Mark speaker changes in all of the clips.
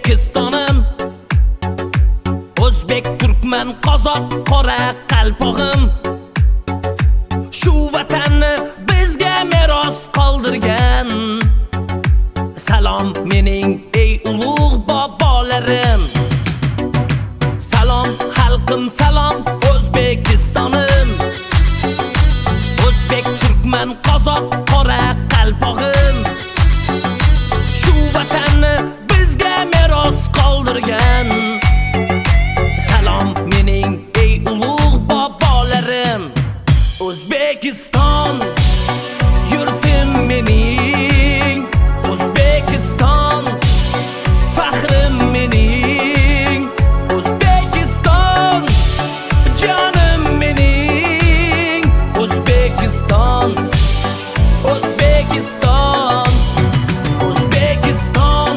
Speaker 1: O'zbekistonim, O'zbek, turkman, qozoq, qora qalpog'im. Shu vatanni bizga meros qoldirgan. Salom mening ey ulug' bobolarim. Salom xalqim, salom O'zbekistonim. O'zbek, turkman, qozoq, qora qalpog'im. Shu vatanni bizga meros qoldirgan. Salom mening ey ulug' bobolarim. O'zbekiston yurtim mening, O'zbekiston faxrim mening, O'zbekiston jonim mening, O'zbekiston, O'zbekiston, O'zbekiston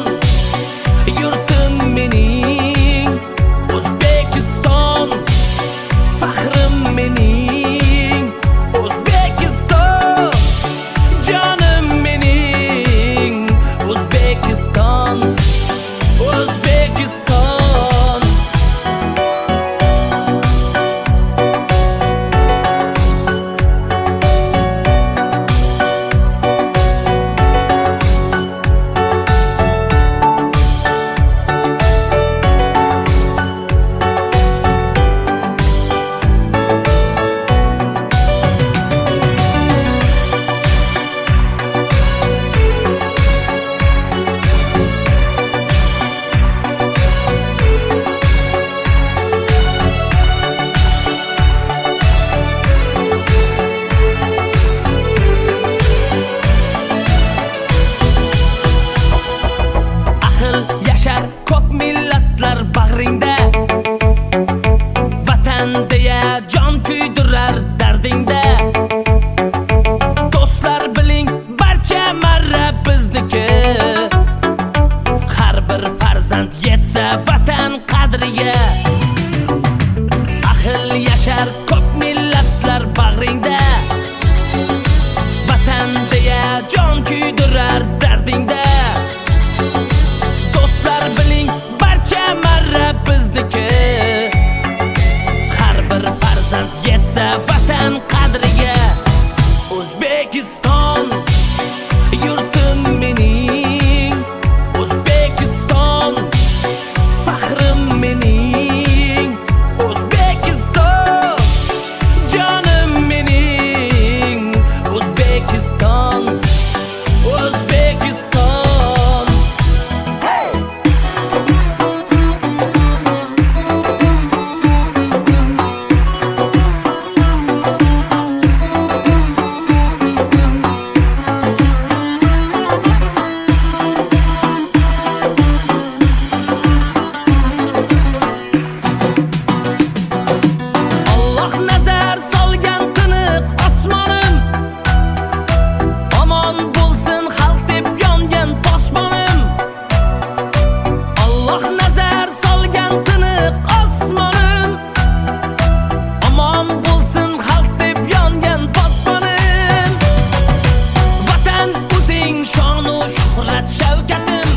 Speaker 1: yurtim mening, O'zbekiston faxrim mening, O'zbekiston jonim mening, O'zbekiston, O'zbekiston. Ahil yashar ko'p millatlar bag'ringda, vatan deya jon kuydirar dardingda. Do'stlar biling barcha marra bizniki, har bir farzand yetsa vatan qadriga. Ahil yashar ko'p millatlar bag'ringda, vatan deya jon kuydirar dardingda. Do'stlar biling barcha marra bizniki, har bir farzand yetsa vatan qadriga. O'zbekiston yurtim mening, O'zbekiston faxrim mening, O'zbekiston jonim mening, O'zbekiston, O'zbekiston. Alloh nazar solgan tiniq osmonim, omon bo'lsin xalq deb yongan posmonim. Alloh nazar solgan tiniq osmonim, omon bo'lsin xalq deb yongan posmonim. Vatan o'zing shonu shuhrat shavkatim,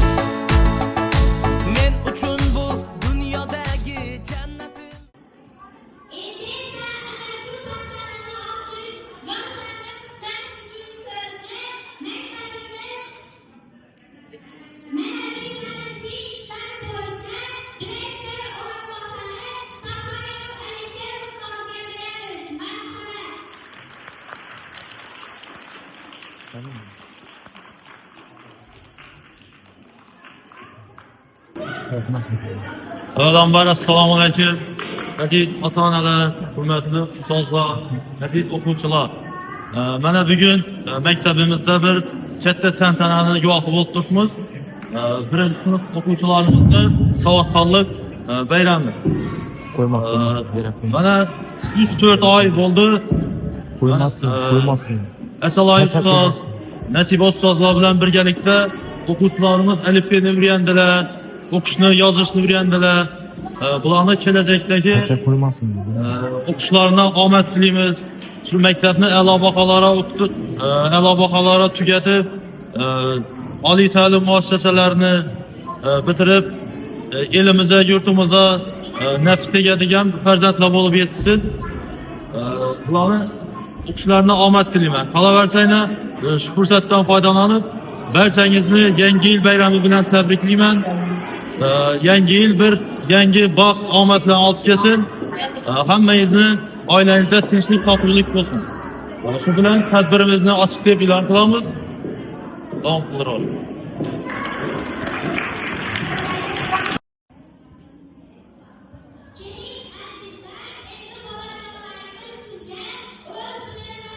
Speaker 1: men uchun bu dunyodagi jannatim.
Speaker 2: Endi esa ana shu tantanani ochish, yoshlarni qutlash uchun so'zni maktabimiz ma'naviy-ma'rifiy ishlar bo'yicha direktor o'rinbosari Safoyev Alisher ustozga beramiz. Marhamat.
Speaker 3: Avvalambor assalomu alaykum. Aziz ota-onalar, hurmatli ustozlar, aziz o'quvchilar. Mana bugun maktabimizda bir katta tantanani guvohi bo'lib turibmiz. Birinchi sinf o'quvchilarimizni savodxonlik bayrami. Mana 3-4 oy bo'ldi.
Speaker 4: Qo'ymasin.
Speaker 3: Asaloy ustoz, Nasiba ustozlar bilan birgalikda o'quvchilarimiz alifbeni o'rgandilar, o'qishni, yozishni o'rgandilar. Bularni kelajakdagi o'qishlaridan omad tilaymiz. Shu maktabni a'lo baholara tugatib, oliy ta'lim muassasalarini bitirib, elimize, yurtimize naf tegadigan farzandlar bo'lib yetsin. Ularni o'qishlarini omad tilayman. Qolaversanglar, shu fursatdan foydalanib, barchangizni Yangi yil bayrami bilan tabriklayman. Yangi yil bir yangi baxt, omad bilan olib kelsin. Hammangizni oilangizda tinchlik, totuvlik bo'lsin. Shu bilan tadbirimizni ochiq deb e'lon qilamiz. Davom qildiramiz.
Speaker 2: Keling azizlar, endi bolajonlarimiz sizga o'z bilim va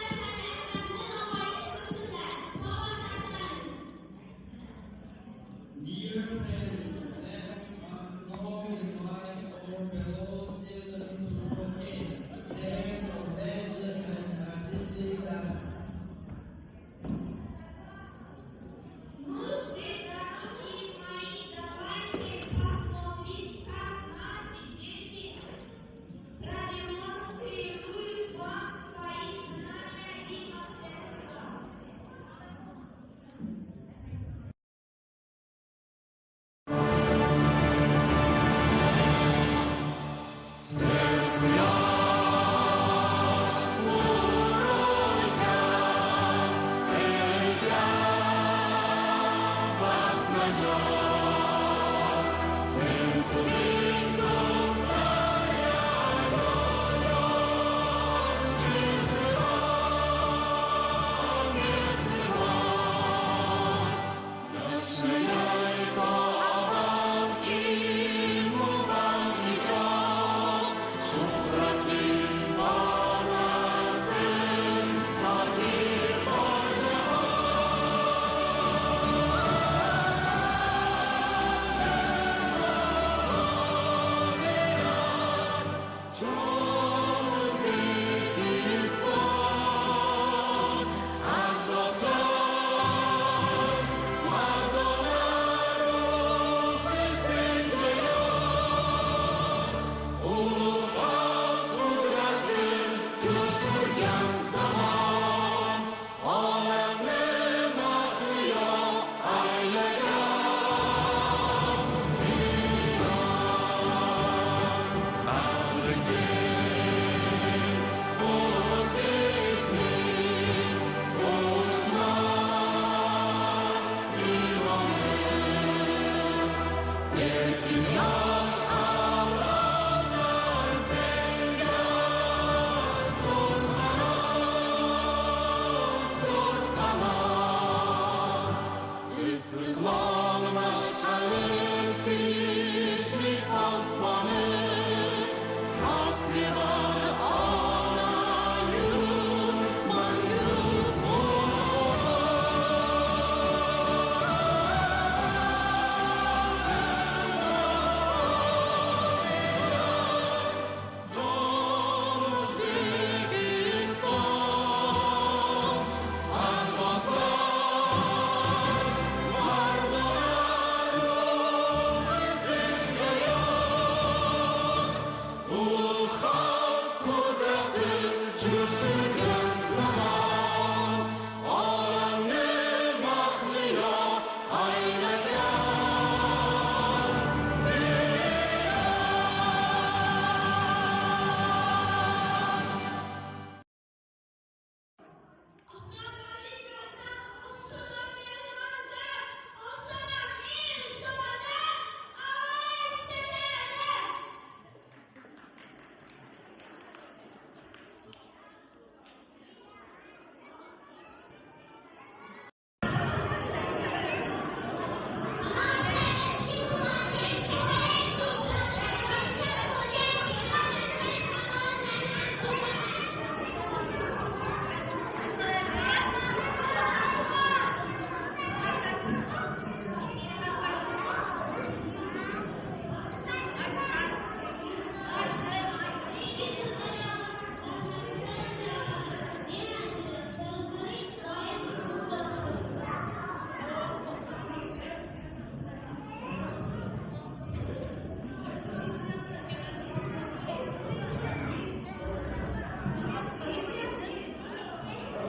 Speaker 2: san'atlarini namoyish qilsinlar. Tomosha qilamiz. Мужи, дорогие мои, давайте посмотрим, как наши дети продемонстрируют вам свои знания и мастерства.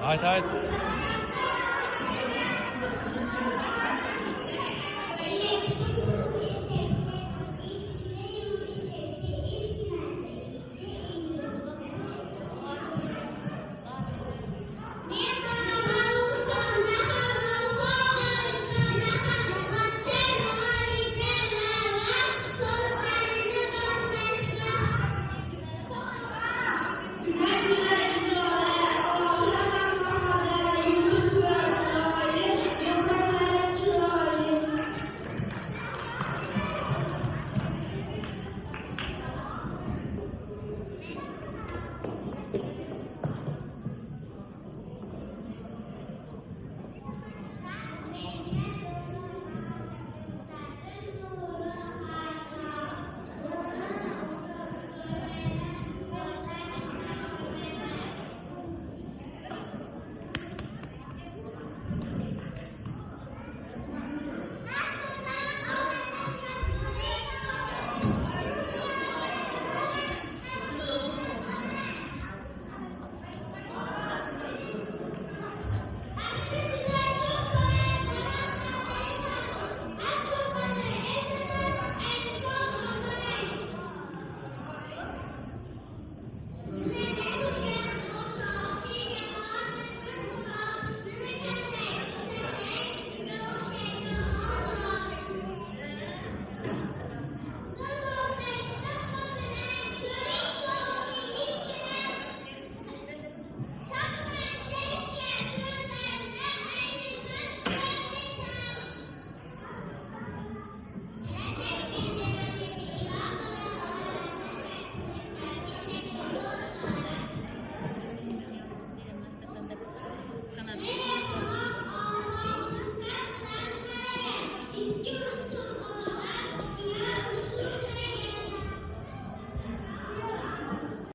Speaker 3: Haydi haydi.